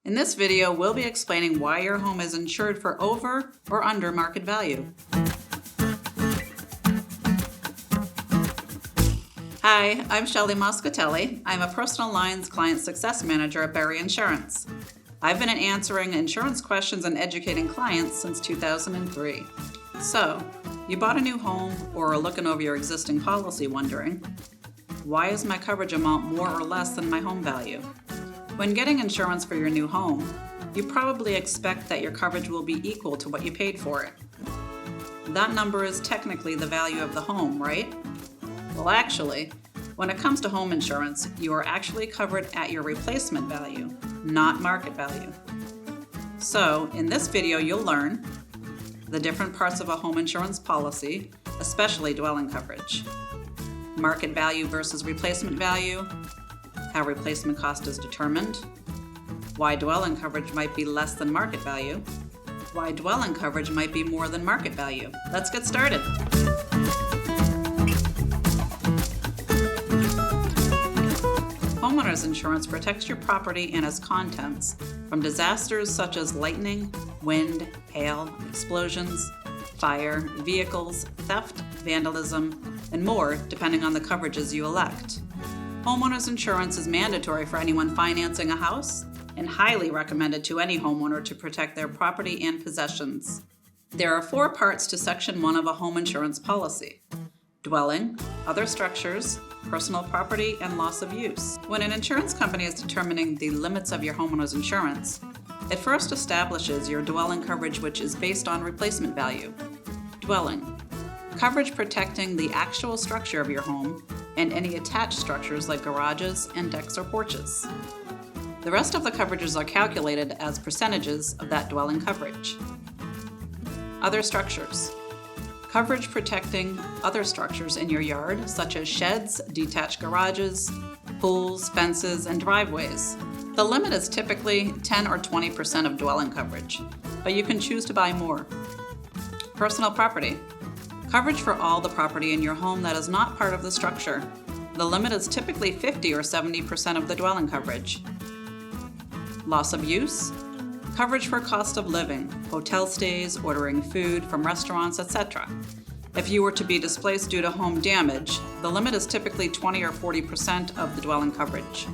In this video, we'll be explaining why your home is insured for over or under market value. Hi, I'm Shelly Moscatelli. I'm a personal lines client success manager at Berry Insurance. I've been answering insurance questions and educating clients since 2003. So, you bought a new home or are looking over your existing policy wondering, why is my coverage amount more or less than my home value? When getting insurance for your new home, you probably expect that your coverage will be equal to what you paid for it. That number is technically the value of the home, right? Well, actually, when it comes to home insurance, you are actually covered at your replacement value, not market value. So, in this video, you'll learn the different parts of a home insurance policy, especially dwelling coverage, market value versus replacement value, how replacement cost is determined, why dwelling coverage might be less than market value, why dwelling coverage might be more than market value. Let's get started. Homeowners insurance protects your property and its contents from disasters such as lightning, wind, hail, explosions, fire, vehicles, theft, vandalism, and more, depending on the coverages you elect. Homeowners insurance is mandatory for anyone financing a house and highly recommended to any homeowner to protect their property and possessions. There are 4 parts to Section 1 of a home insurance policy: dwelling, other structures, personal property, and loss of use. When an insurance company is determining the limits of your homeowner's insurance, it first establishes your dwelling coverage, which is based on replacement value. Dwelling: coverage protecting the actual structure of your home and any attached structures like garages and decks or porches. The rest of the coverages are calculated as percentages of that dwelling coverage. Other structures: coverage protecting other structures in your yard, such as sheds, detached garages, pools, fences, and driveways. The limit is typically 10 or 20% of dwelling coverage, but you can choose to buy more. Personal property: coverage for all the property in your home that is not part of the structure. The limit is typically 50 or 70% of the dwelling coverage. Loss of use: coverage for cost of living, hotel stays, ordering food from restaurants, etc. If you were to be displaced due to home damage, the limit is typically 20 or 40% of the dwelling coverage.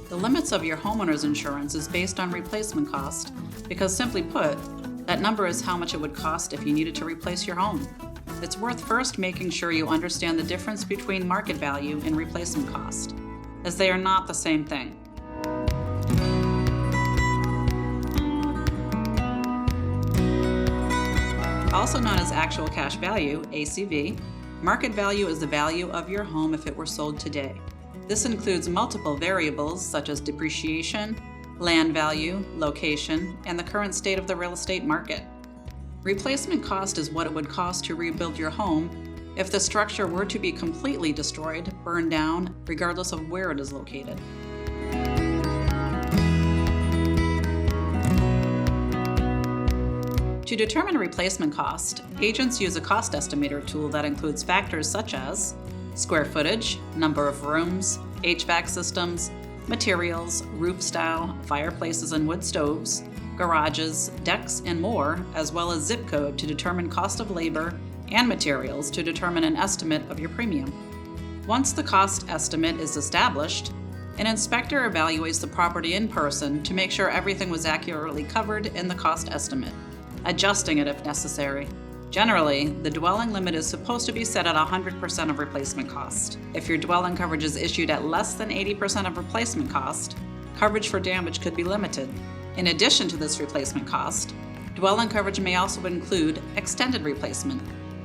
The limits of your homeowner's insurance is based on replacement cost because, simply put, that number is how much it would cost if you needed to replace your home. It's worth first making sure you understand the difference between market value and replacement cost, as they are not the same thing. Also known as actual cash value, ACV, market value is the value of your home if it were sold today. This includes multiple variables such as depreciation, land value, location, and the current state of the real estate market. Replacement cost is what it would cost to rebuild your home if the structure were to be completely destroyed, burned down, regardless of where it is located. To determine replacement cost, agents use a cost estimator tool that includes factors such as square footage, number of rooms, HVAC systems, materials, roof style, fireplaces and wood stoves, garages, decks, and more, as well as zip code to determine cost of labor and materials to determine an estimate of your premium. Once the cost estimate is established, an inspector evaluates the property in person to make sure everything was accurately covered in the cost estimate, adjusting it if necessary. Generally, the dwelling limit is supposed to be set at 100% of replacement cost. If your dwelling coverage is issued at less than 80% of replacement cost, coverage for damage could be limited. In addition to this replacement cost, dwelling coverage may also include extended replacement,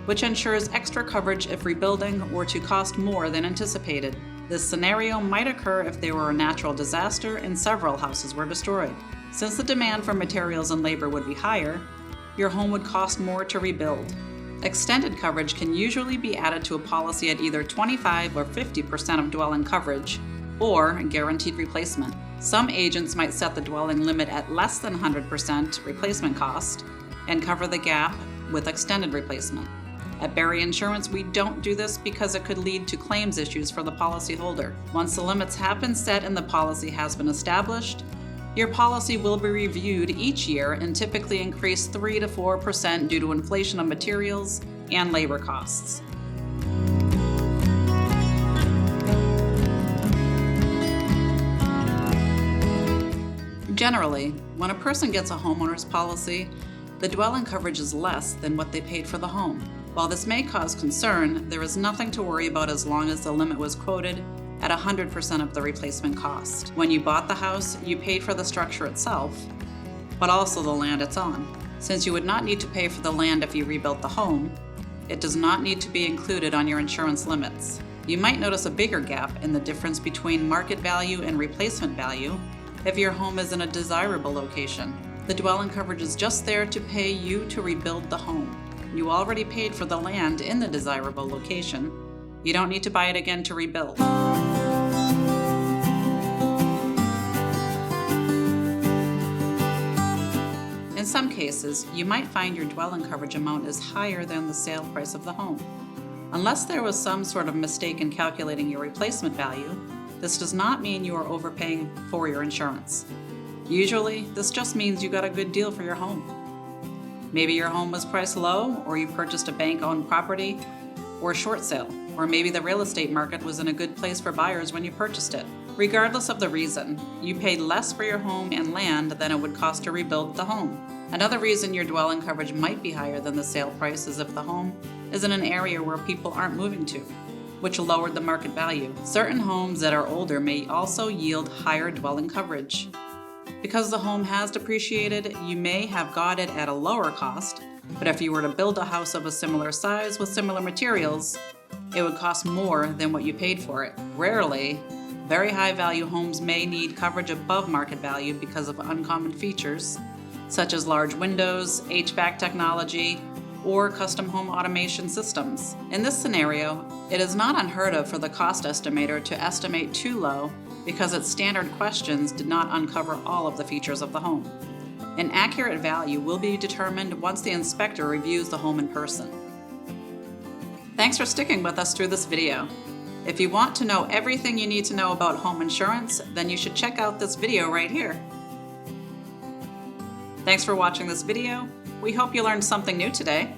which ensures extra coverage if rebuilding were to cost more than anticipated. This scenario might occur if there were a natural disaster and several houses were destroyed. Since the demand for materials and labor would be higher, your home would cost more to rebuild. Extended coverage can usually be added to a policy at either 25 or 50% of dwelling coverage, or guaranteed replacement. Some agents might set the dwelling limit at less than 100% replacement cost and cover the gap with extended replacement. At Berry Insurance, we don't do this because it could lead to claims issues for the policyholder. Once the limits have been set and the policy has been established, Your policy will be reviewed each year and typically increase 3 to 4% due to inflation of materials and labor costs. Generally, when a person gets a homeowner's policy, the dwelling coverage is less than what they paid for the home. While this may cause concern, there is nothing to worry about as long as the limit was quoted at 100% of the replacement cost. When you bought the house, you paid for the structure itself, but also the land it's on. Since you would not need to pay for the land if you rebuilt the home, it does not need to be included on your insurance limits. You might notice a bigger gap in the difference between market value and replacement value if your home is in a desirable location. The dwelling coverage is just there to pay you to rebuild the home. You already paid for the land in the desirable location. You don't need to buy it again to rebuild. In some cases, you might find your dwelling coverage amount is higher than the sale price of the home. Unless there was some sort of mistake in calculating your replacement value, this does not mean you are overpaying for your insurance. Usually, this just means you got a good deal for your home. Maybe your home was priced low, or you purchased a bank-owned property, or a short sale, or maybe the real estate market was in a good place for buyers when you purchased it. Regardless of the reason, you paid less for your home and land than it would cost to rebuild the home. Another reason your dwelling coverage might be higher than the sale price is if the home is in an area where people aren't moving to, which lowered the market value. Certain homes that are older may also yield higher dwelling coverage. Because the home has depreciated, you may have got it at a lower cost, but if you were to build a house of a similar size with similar materials, it would cost more than what you paid for it. Rarely, very high value homes may need coverage above market value because of uncommon features, such as large windows, HVAC technology, or custom home automation systems. In this scenario, it is not unheard of for the cost estimator to estimate too low because its standard questions did not uncover all of the features of the home. An accurate value will be determined once the inspector reviews the home in person. Thanks for sticking with us through this video. If you want to know everything you need to know about home insurance, then you should check out this video right here. Thanks for watching this video. We hope you learned something new today.